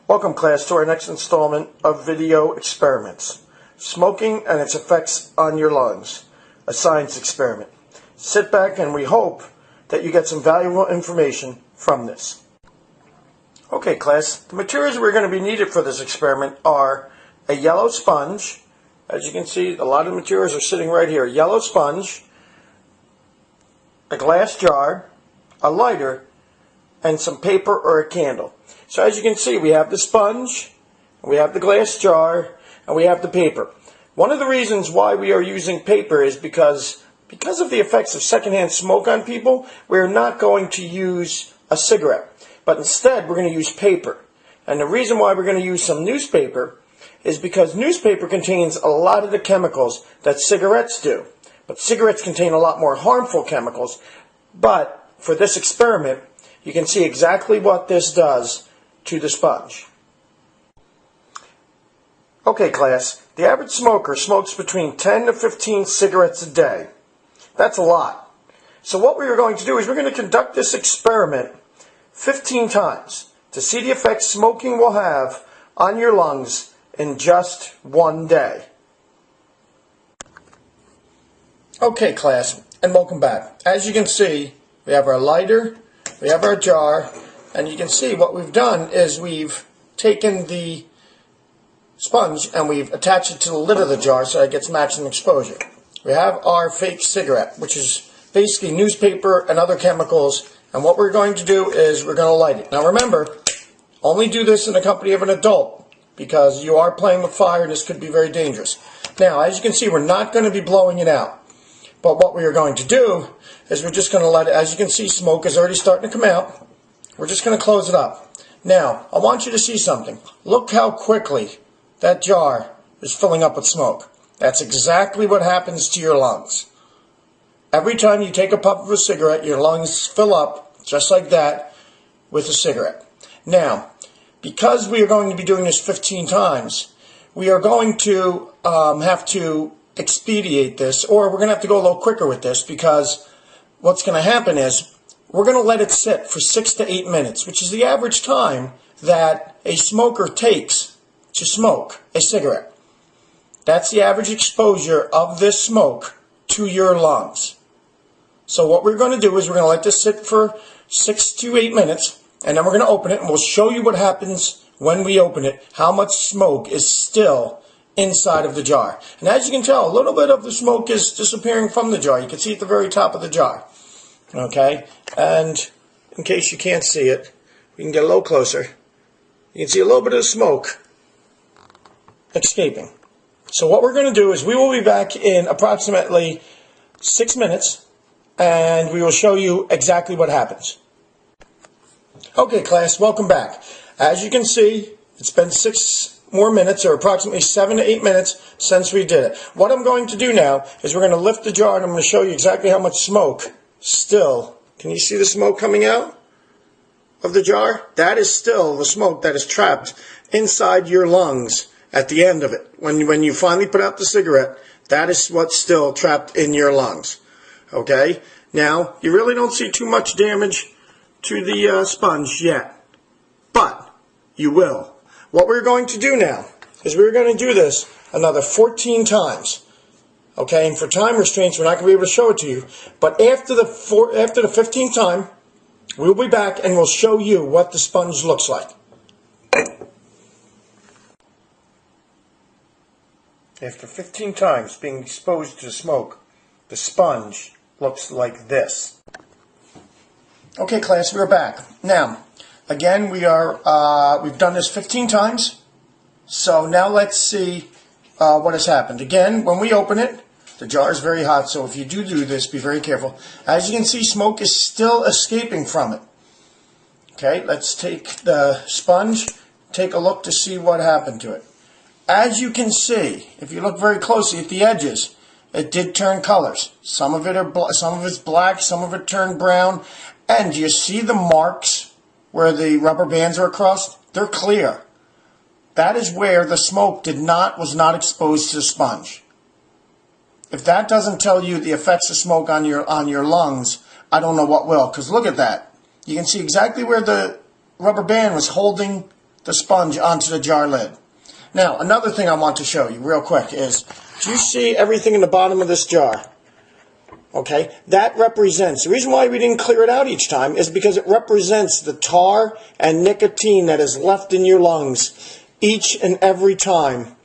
Welcome, class, to our next installment of video experiments. Smoking and its effects on your lungs. A science experiment. Sit back and we hope that you get some valuable information from this. Okay, class, the materials we're going to be needed for this experiment are a yellow sponge. As you can see, a lot of the materials are sitting right here. A yellow sponge, a glass jar, a lighter, and some paper or a candle. So as you can see, we have the sponge, we have the glass jar, and we have the paper. One of the reasons why we are using paper is because of the effects of secondhand smoke on people, we're not going to use a cigarette, but instead we're going to use paper. And the reason why we're going to use some newspaper is because newspaper contains a lot of the chemicals that cigarettes do. But cigarettes contain a lot more harmful chemicals. But for this experiment, you can see exactly what this does to the sponge. Okay, class, the average smoker smokes between 10 to 15 cigarettes a day. That's a lot. So what we are going to do is we're going to conduct this experiment 15 times to see the effects smoking will have on your lungs in just one day. Okay, class, and welcome back. As you can see, we have our lighter, we have our jar, and you can see what we've done is we've taken the sponge and we've attached it to the lid of the jar so it gets maximum exposure. We have our fake cigarette, which is basically newspaper and other chemicals, and what we're going to do is we're going to light it. Now remember, only do this in the company of an adult because you are playing with fire and this could be very dangerous. Now, as you can see, we're not going to be blowing it out. But what we are going to do is we're just going to let it, as you can see, smoke is already starting to come out. We're just going to close it up. Now, I want you to see something. Look how quickly that jar is filling up with smoke. That's exactly what happens to your lungs. Every time you take a puff of a cigarette, your lungs fill up just like that with a cigarette. Now, because we are going to be doing this 15 times, we are going to have to expedite this, or we're going to have to go a little quicker with this, because what's going to happen is we're going to let it sit for 6 to 8 minutes, which is the average time that a smoker takes to smoke a cigarette. That's the average exposure of this smoke to your lungs. So what we're going to do is we're going to let this sit for 6 to 8 minutes, and then we're going to open it, and we'll show you what happens when we open it, how much smoke is still inside of the jar. And as you can tell, a little bit of the smoke is disappearing from the jar. You can see at the very top of the jar. Okay, and in case you can't see it, we can get a little closer. You can see a little bit of the smoke escaping. So what we're going to do is we will be back in approximately 6 minutes, and we will show you exactly what happens. Okay, class, welcome back. As you can see, it's been 6 more minutes, or approximately 7 to 8 minutes since we did it. What I'm going to do now is we're going to lift the jar, and I'm going to show you exactly how much smoke still. Can you see the smoke coming out of the jar? That is still the smoke that is trapped inside your lungs at the end of it. When you finally put out the cigarette, that is what's still trapped in your lungs. Okay? Now, you really don't see too much damage to the sponge yet, but you will. What we're going to do now is we're going to do this another 14 times. Okay, and for time restraints, we're not going to be able to show it to you. But after the 15th time, we'll be back and we'll show you what the sponge looks like. After 15 times being exposed to smoke, the sponge looks like this. Okay, class, we're back. Now, again, we've done this 15 times. So now let's see what has happened. Again, when we open it, the jar is very hot, so if you do this, be very careful. As you can see, smoke is still escaping from it. Okay, let's take the sponge, take a look to see what happened to it. As you can see, if you look very closely at the edges, it did turn colors. Some of it's black, some of it turned brown. And do you see the marks where the rubber bands are across? They're clear. That is where the smoke was not exposed to the sponge. If that doesn't tell you the effects of smoke on your lungs, I don't know what will. Because look at that. You can see exactly where the rubber band was holding the sponge onto the jar lid. Now, another thing I want to show you real quick is, do you see everything in the bottom of this jar? Okay, that represents, the reason why we didn't clear it out each time is because it represents the tar and nicotine that is left in your lungs each and every time